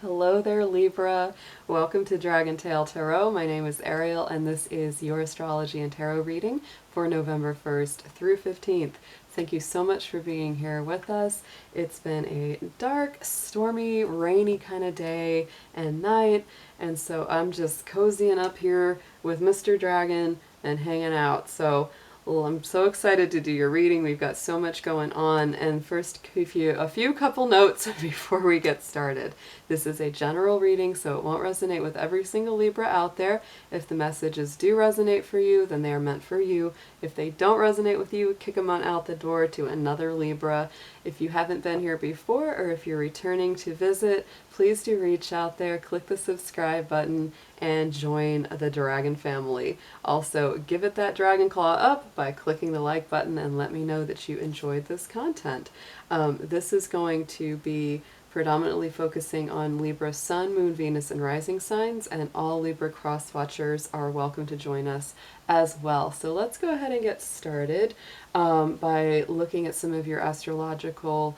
Hello there, Libra. Welcome to Dragon Tail Tarot. My name is Ariel, and this is your astrology and tarot reading for November 1st through 15th. Thank you so much for being here with us. It's been a dark, stormy, rainy kind of day and night, and so I'm just cozying up here with Mr. Dragon and hanging out. So well, I'm so excited to do your reading. We've got so much going on. And first, a few couple notes before we get started. This is a general reading, so it won't resonate with every single Libra out there. If the messages do resonate for you, then they are meant for you. If they don't resonate with you, kick them on out the door to another Libra. If you haven't been here before, or if you're returning to visit, please do reach out there, click the subscribe button, and join the Dragon family. Also, give it that dragon claw up by clicking the like button and let me know that you enjoyed this content. This is going to be predominantly focusing on Libra Sun, Moon, Venus, and Rising signs, and all Libra cross watchers are welcome to join us as well. So let's go ahead and get started by looking at some of your astrological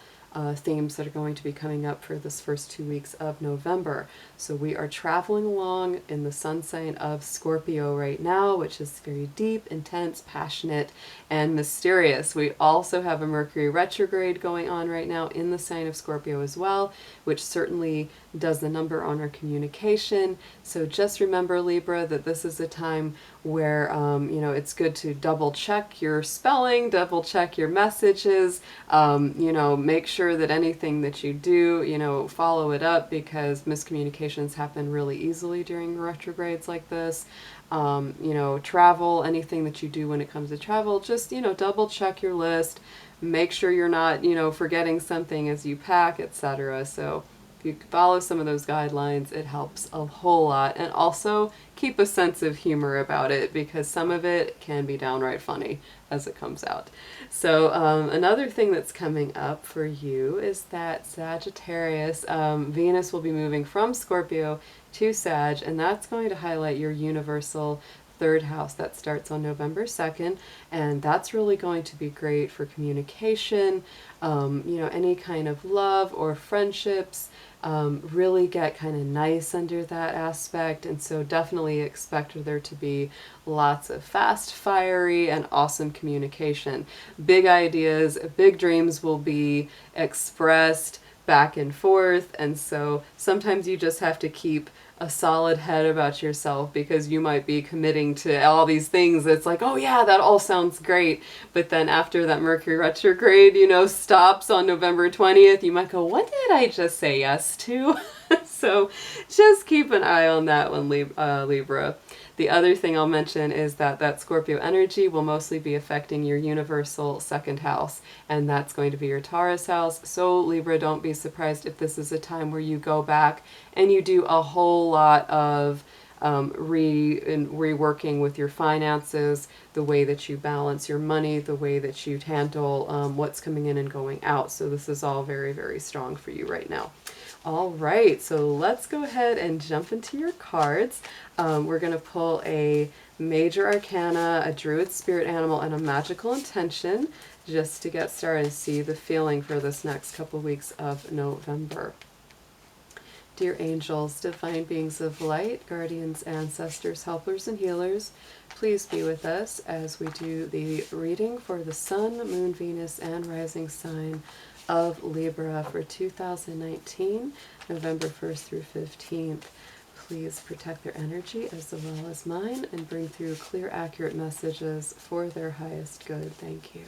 themes that are going to be coming up for this first 2 weeks of November. So we are traveling along in the sun sign of Scorpio right now, which is very deep, intense, passionate, and mysterious. We also have a Mercury retrograde going on right now in the sign of Scorpio as well, which certainly does the number on our communication. So just remember, Libra, that this is a time where it's good to double check your spelling, double check your messages, make sure that anything that you do, follow it up, because miscommunications happen really easily during retrogrades like this. Travel, anything that you do when it comes to travel, just, double check your list, make sure you're not, forgetting something as you pack, etc. So if you follow some of those guidelines, it helps a whole lot. And also keep a sense of humor about it, because some of it can be downright funny as it comes out. So another thing that's coming up for you is that Sagittarius, Venus will be moving from Scorpio to Sag, and that's going to highlight your universal third house. That starts on November 2nd, and that's really going to be great for communication, any kind of love or friendships, really get kind of nice under that aspect. And so definitely expect there to be lots of fast, fiery, and awesome communication. Big ideas, big dreams will be expressed back and forth, and so sometimes you just have to keep a solid head about yourself, because you might be committing to all these things that's like, oh yeah, that all sounds great, but then after that Mercury retrograde, stops on November 20th, you might go, what did I just say yes to? So just keep an eye on that one, Libra. The other thing I'll mention is that Scorpio energy will mostly be affecting your universal second house, and that's going to be your Taurus house. So Libra, don't be surprised if this is a time where you go back and you do a whole lot of reworking with your finances, the way that you balance your money, the way that you handle what's coming in and going out. So this is all very, very strong for you right now. All right, so let's go ahead and jump into your cards. We're going to pull a major arcana, a druid spirit animal, and a magical intention, just to get started and see the feeling for this next couple weeks of November. Dear angels, divine beings of light, guardians, ancestors, helpers, and healers, please be with us as we do the reading for the Sun, Moon, Venus, and Rising sign of Libra for 2019, November 1st through 15th. Please protect their energy as well as mine, and bring through clear, accurate messages for their highest good. Thank you.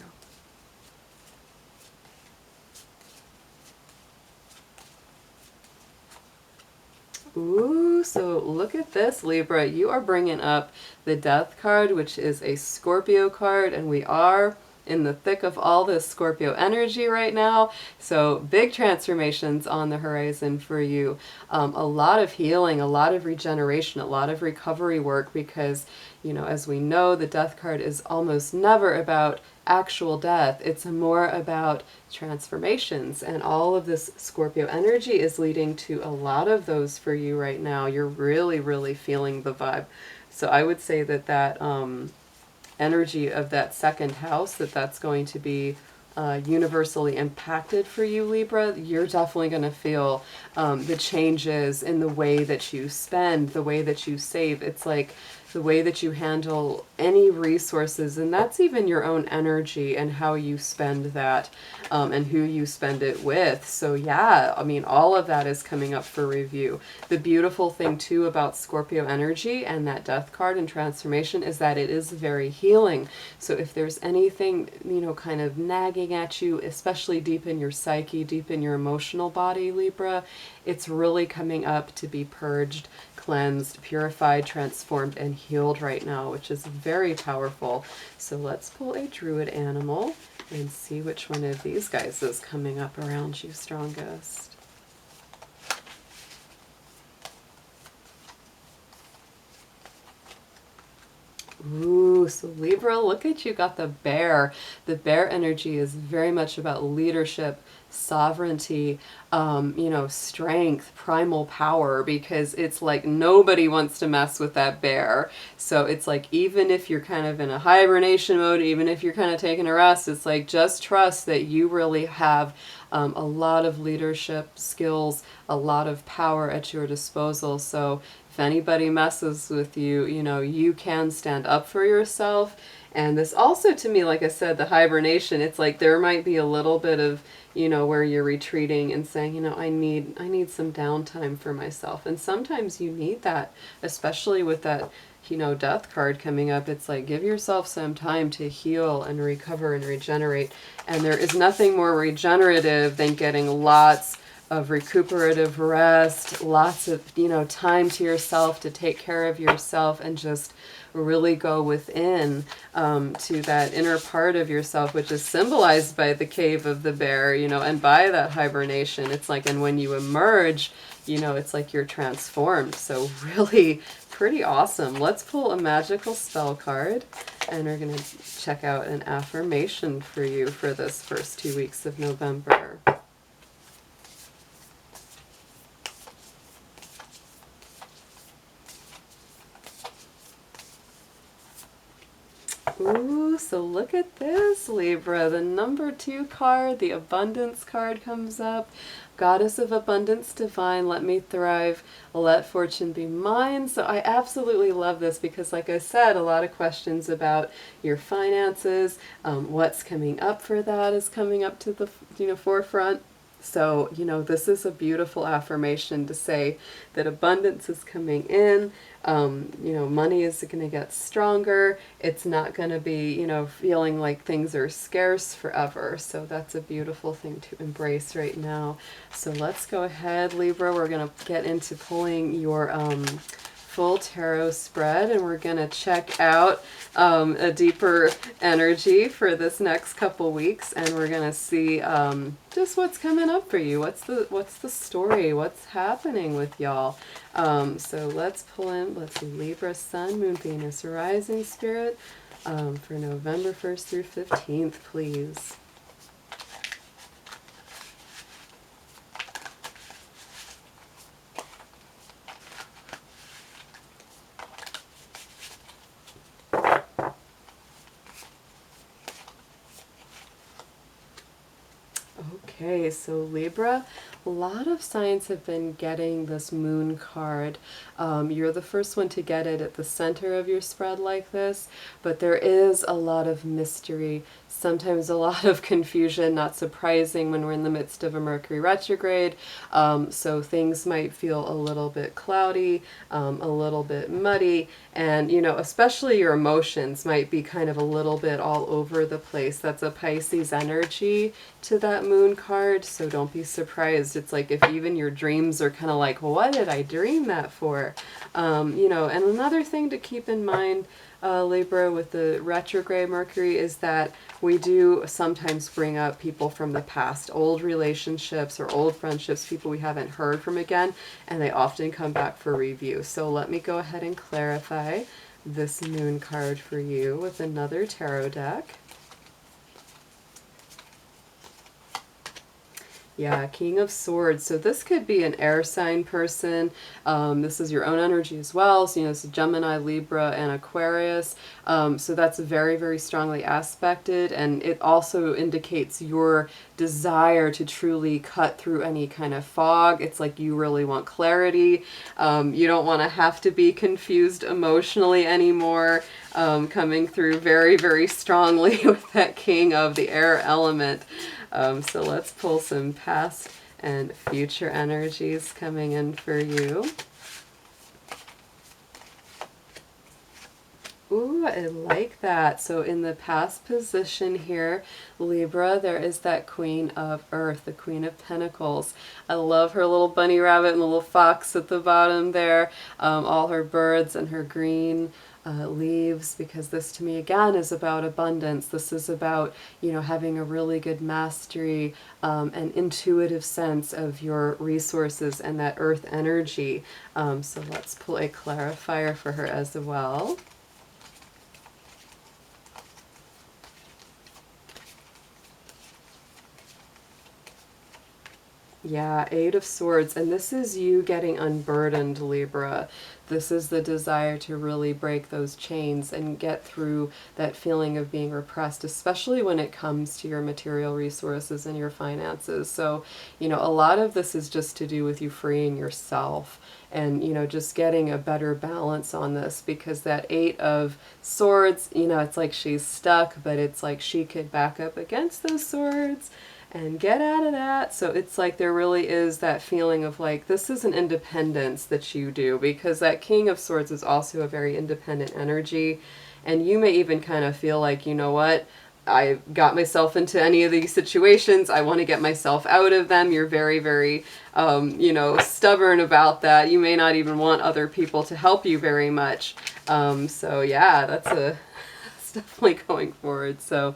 Ooh, so look at this, Libra. You are bringing up the Death card, which is a Scorpio card, and we are in the thick of all this Scorpio energy right now. So big transformations on the horizon for you. A lot of healing, a lot of regeneration, a lot of recovery work, because, as we know, the Death card is almost never about actual death. It's more about transformations, and all of this Scorpio energy is leading to a lot of those for you right now. You're really, really feeling the vibe. So I would say that energy of that second house, that's going to be universally impacted for you, Libra, you're definitely going to feel the changes in the way that you spend, the way that you save. It's like the way that you handle any resources, and that's even your own energy and how you spend that, and who you spend it with. So yeah, I mean, all of that is coming up for review. The beautiful thing too about Scorpio energy and that death card and transformation is that it is very healing. So if there's anything, you know, kind of nagging at you, especially deep in your psyche, deep in your emotional body, Libra, it's really coming up to be purged, cleansed, purified, transformed, and healed right now, which is very powerful. So let's pull a druid animal and see which one of these guys is coming up around you strongest. Ooh, so Libra, look at you, got the bear. The bear energy is very much about leadership, sovereignty, you know, strength, primal power, because it's like nobody wants to mess with that bear. So it's like, even if you're kind of in a hibernation mode, even if you're kind of taking a rest, it's like, just trust that you really have a lot of leadership skills, a lot of power at your disposal. So if anybody messes with you, you know, you can stand up for yourself. And this also, to me, like I said, the hibernation, it's like there might be a little bit of, you know, where you're retreating and saying, you know, I need some downtime for myself. And sometimes you need that, especially with that, you know, death card coming up. It's like, give yourself some time to heal and recover and regenerate. And there is nothing more regenerative than getting lots of recuperative rest, lots of, you know, time to yourself to take care of yourself and just really go within to that inner part of yourself, which is symbolized by the cave of the bear, you know, and by that hibernation. It's like, and when you emerge, you know, it's like you're transformed. So really pretty awesome. Let's pull a magical spell card, and we're going to check out an affirmation for you for this first 2 weeks of November. Ooh, so look at this, Libra. The number 2 card, the abundance card, comes up. Goddess of abundance divine, let me thrive, let fortune be mine. So I absolutely love this because, like I said, a lot of questions about your finances, what's coming up for that is coming up to the, you know, forefront. So, you know, this is a beautiful affirmation to say that abundance is coming in. You know, money is going to get stronger. It's not going to be, you know, feeling like things are scarce forever. So that's a beautiful thing to embrace right now. So let's go ahead, Libra. We're going to get into pulling your full tarot spread, and we're going to check out a deeper energy for this next couple weeks, and we're going to see just what's coming up for you. What's the story? What's happening with y'all? So let's pull in, let's see, Libra, Sun, Moon, Venus, Rising Spirit for November 1st through 15th, please. Okay, so Libra, a lot of signs have been getting this moon card. You're the first one to get it at the center of your spread like this, but there is a lot of mystery, sometimes a lot of confusion, not surprising when we're in the midst of a Mercury retrograde. So things might feel a little bit cloudy, a little bit muddy, and, you know, especially your emotions might be kind of a little bit all over the place. That's a Pisces energy to that moon card, so don't be surprised. It's like if even your dreams are kind of like, what did I dream that for? You know, and another thing to keep in mind, Libra, with the retrograde Mercury is that we do sometimes bring up people from the past, old relationships or old friendships, people we haven't heard from again, and they often come back for review. So let me go ahead and clarify this moon card for you with another tarot deck. Yeah, King of Swords. So this could be an air sign person. This is your own energy as well. So, it's Gemini, Libra, and Aquarius. So that's very, very strongly aspected. And it also indicates your desire to truly cut through any kind of fog. It's like you really want clarity. You don't want to have to be confused emotionally anymore. Coming through very, very strongly with that King of the air element. So let's pull some past and future energies coming in for you. Ooh, I like that. So in the past position here, Libra, there is that Queen of Earth, the Queen of Pentacles. I love her little bunny rabbit and the little fox at the bottom there, all her birds and her green leaves, because this to me again is about abundance. This is about, having a really good mastery and intuitive sense of your resources and that earth energy. So let's pull a clarifier for her as well. Yeah, Eight of Swords, and this is you getting unburdened, Libra. This is the desire to really break those chains and get through that feeling of being repressed, especially when it comes to your material resources and your finances. So, a lot of this is just to do with you freeing yourself and, just getting a better balance on this, because that Eight of Swords, it's like she's stuck, but it's like she could back up against those swords and get out of that. So it's like there really is that feeling of like, this is an independence that you do, because that King of Swords is also a very independent energy. And you may even kind of feel like, you know what, I got myself into any of these situations. I want to get myself out of them. You're very, very, stubborn about that. You may not even want other people to help you very much. So yeah, that's definitely going forward. So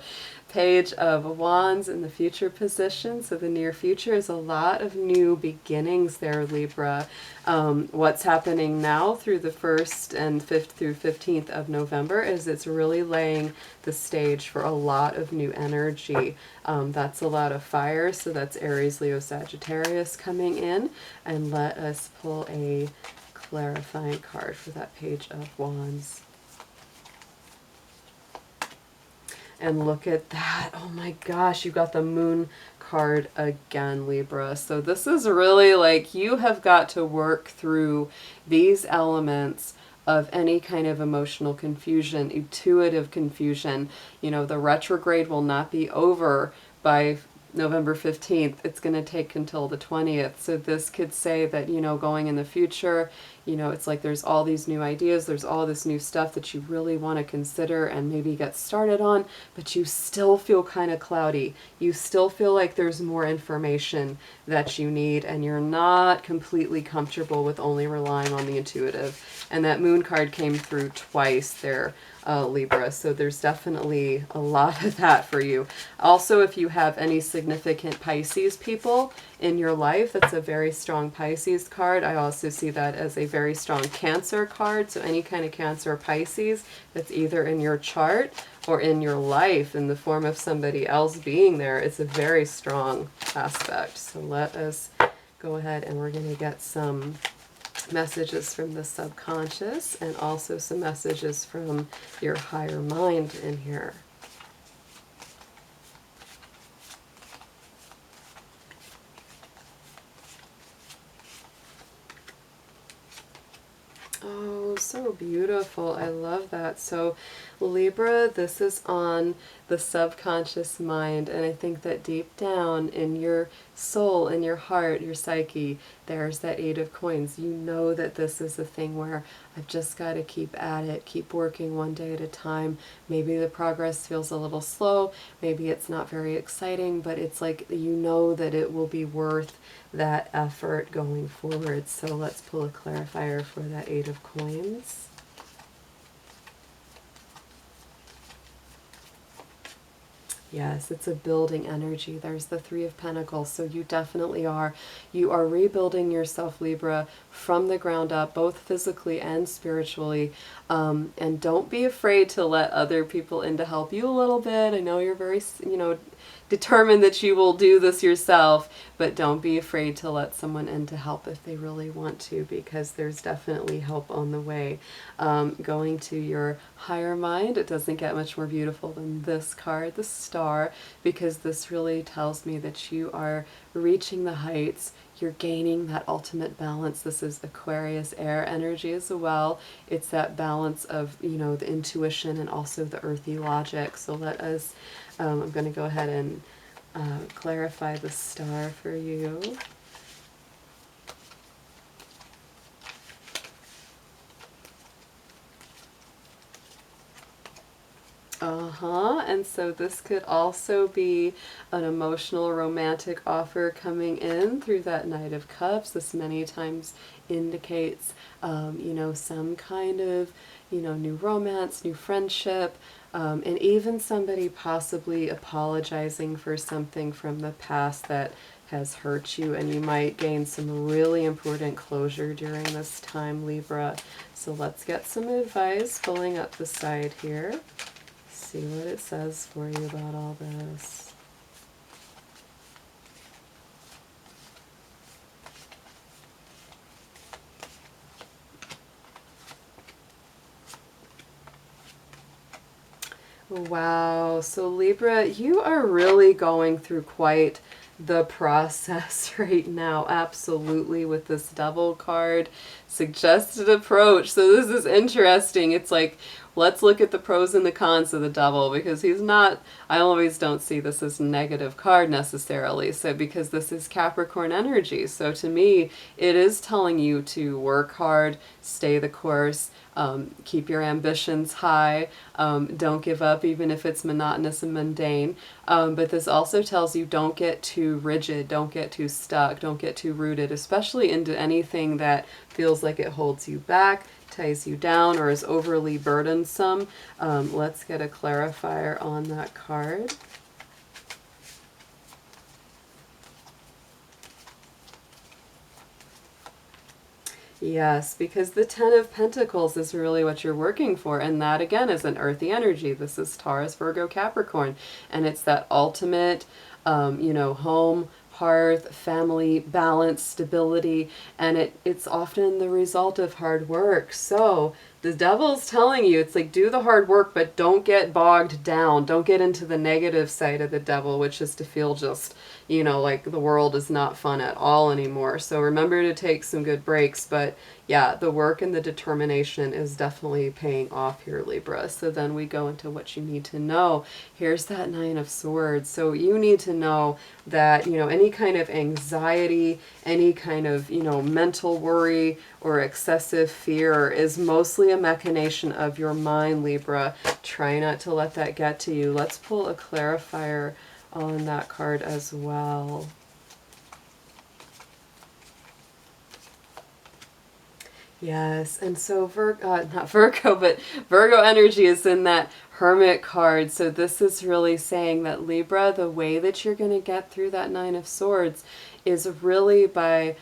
Page of Wands in the future position. So the near future is a lot of new beginnings there, Libra. What's happening now through the 1st and 5th through 15th of November is it's really laying the stage for a lot of new energy. That's a lot of fire, so that's Aries, Leo, Sagittarius coming in. And let us pull a clarifying card for that Page of Wands. And look at that. Oh my gosh, you got the Moon card again, Libra. So this is really like you have got to work through these elements of any kind of emotional confusion, intuitive confusion. The retrograde will not be over by November 15th. It's going to take until the 20th. So this could say that, going in the future, it's like there's all these new ideas, there's all this new stuff that you really want to consider and maybe get started on, but you still feel kind of cloudy. You still feel like there's more information that you need, and you're not completely comfortable with only relying on the intuitive. And that Moon card came through twice there, Libra, so there's definitely a lot of that for you. Also, if you have any significant Pisces people in your life, that's a very strong Pisces card. I also see that as a very strong Cancer card, so any kind of Cancer or Pisces that's either in your chart or in your life in the form of somebody else being there, it's a very strong aspect. So let us go ahead and we're going to get some messages from the subconscious and also some messages from your higher mind in here. Oh, so beautiful. I love that. So Libra, this is on the subconscious mind, and I think that deep down in your soul, in your heart, your psyche, there's that Eight of Coins. You know that this is a thing where I've just got to keep at it, keep working one day at a time. Maybe the progress feels a little slow, maybe it's not very exciting, but it's like you know that it will be worth that effort going forward. So let's pull a clarifier for that Eight of Coins. Yes, it's a building energy. There's the Three of Pentacles. So you definitely are. You are rebuilding yourself, Libra, from the ground up, both physically and spiritually. And don't be afraid to let other people in to help you a little bit. I know you're very, determined that you will do this yourself, but don't be afraid to let someone in to help if they really want to, because there's definitely help on the way. Going to your higher mind, it doesn't get much more beautiful than this card, the Star, because this really tells me that you are reaching the heights. You're gaining that ultimate balance. This is Aquarius air energy as well. It's that balance of, the intuition and also the earthy logic. So let us, I'm going to go ahead and clarify the Star for you. And so this could also be an emotional romantic offer coming in through that Knight of Cups. This many times indicates, some kind of, new romance, new friendship, and even somebody possibly apologizing for something from the past that has hurt you, and you might gain some really important closure during this time, Libra. So let's get some advice, pulling up the side here. See what it says for you about all this. Wow, so Libra, you are really going through quite the process right now, absolutely, with this Devil card. Suggested approach. So this is interesting. It's like, let's look at the pros and the cons of the Devil, because he's not, I always don't see this as a negative card necessarily, so because this is Capricorn energy. So to me, it is telling you to work hard, stay the course, keep your ambitions high, don't give up even if it's monotonous and mundane. But this also tells you don't get too rigid, don't get too stuck, don't get too rooted, especially into anything that feels like it holds you back, ties you down, or is overly burdensome. Let's get a clarifier on that card. Yes, because the Ten of Pentacles is really what you're working for, and that again is an earthy energy. This is Taurus, Virgo, Capricorn, and it's that ultimate, home, hearth, family, balance, stability, and it's often the result of hard work. So the Devil's telling you, it's like, do the hard work, but don't get bogged down. Don't get into the negative side of the Devil, which is to feel just, like the world is not fun at all anymore. So remember to take some good breaks, but yeah, the work and the determination is definitely paying off here, Libra. So then we go into what you need to know. Here's that Nine of Swords. So you need to know that, any kind of anxiety, any kind of, mental worry or excessive fear is mostly a machination of your mind, Libra. Try not to let that get to you. Let's pull a clarifier on that card as well. Yes, and so not Virgo, but Virgo energy is in that Hermit card. So this is really saying that, Libra, the way that you're going to get through that Nine of Swords is really by,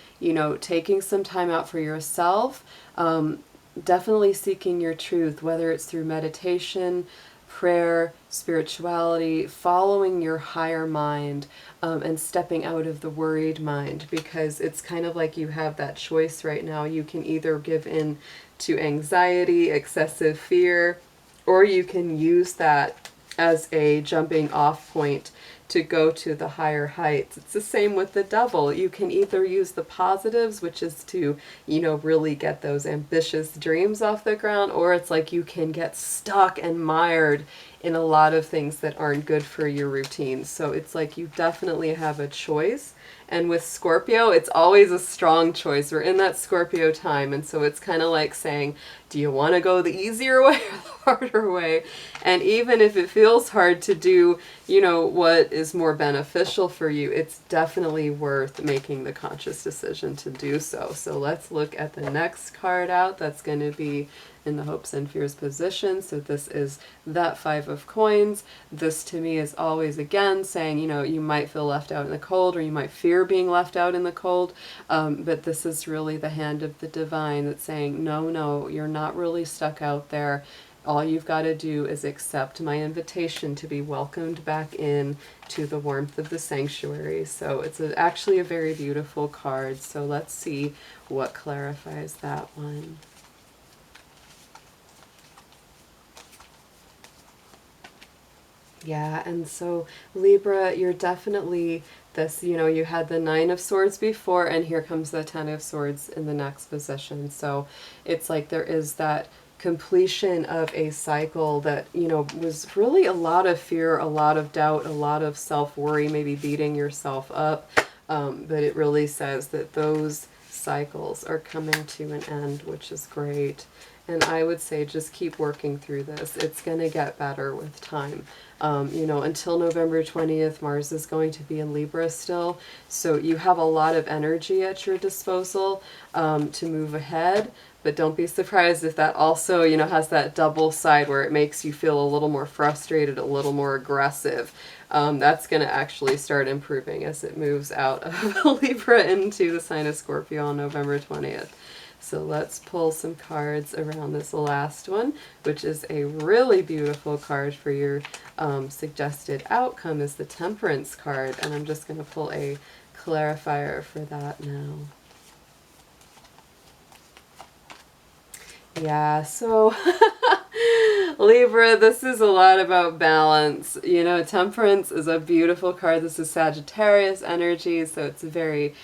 taking some time out for yourself, definitely seeking your truth, whether it's through meditation, prayer, spirituality, following your higher mind, and stepping out of the worried mind, because it's kind of like you have that choice right now. You can either give in to anxiety, excessive fear, or you can use that as a jumping off point to go to the higher heights. It's the same with the Devil. You can either use the positives, which is to, really get those ambitious dreams off the ground, or it's like you can get stuck and mired in a lot of things that aren't good for your routine. So it's like you definitely have a choice. And with Scorpio, it's always a strong choice. We're in that Scorpio time, and so it's kind of like saying, do you want to go the easier way or the harder way? And even if it feels hard to do, what is more beneficial for you, it's definitely worth making the conscious decision to do so. So let's look at the next card out. That's going to be in the hopes and fears position. So this is that Five of Coins. This to me is always, again, saying, you might feel left out in the cold, or you might fear being left out in the cold. But this is really the hand of the divine that's saying, no, you're not really stuck out there. All you've got to do is accept my invitation to be welcomed back in to the warmth of the sanctuary. So it's actually a very beautiful card. So let's see what clarifies that one. Yeah, and so Libra, you're definitely this, you know, you had the Nine of Swords before, and here comes the Ten of Swords in the next position. So it's like there is that completion of a cycle that, you know, was really a lot of fear, a lot of doubt, a lot of self-worry, maybe beating yourself up. But it really says that those cycles are coming to an end, which is great. And I would say just keep working through this. It's going to get better with time. You know, until November 20th, Mars is going to be in Libra still. So you have a lot of energy at your disposal to move ahead. But don't be surprised if that also, you know, has that double side where it makes you feel a little more frustrated, a little more aggressive. That's going to actually start improving as it moves out of Libra into the sign of Scorpio on November 20th. So let's pull some cards around this last one, which is a really beautiful card for your suggested outcome, is the Temperance card. And I'm just going to pull a clarifier for that now. Yeah, so Libra, this is a lot about balance. You know, Temperance is a beautiful card. This is Sagittarius energy, so it's very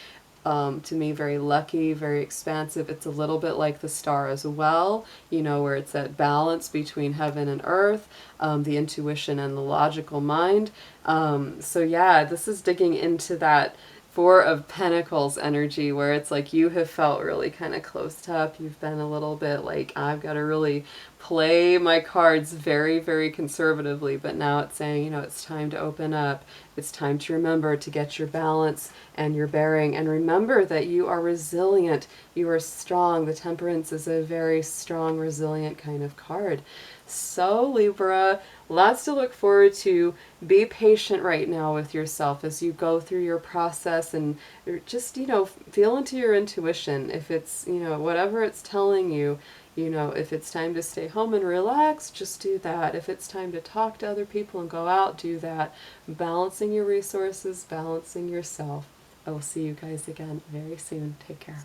to me, very lucky, very expansive. It's a little bit like the star as well, you know, where it's that balance between heaven and earth, the intuition and the logical mind. So yeah, this is digging into that Four of Pentacles energy where it's like you have felt really kind of closed up. You've been a little bit like, I've got to really play my cards very, very conservatively. But now it's saying, you know, it's time to open up. It's time to remember to get your balance and your bearing. And remember that you are resilient. You are strong. The Temperance is a very strong, resilient kind of card. So Libra, lots to look forward to. Be patient right now with yourself as you go through your process and just, you know, feel into your intuition. If it's, you know, whatever it's telling you, you know, if it's time to stay home and relax, just do that. If it's time to talk to other people and go out, do that. Balancing your resources, balancing yourself. I will see you guys again very soon. Take care.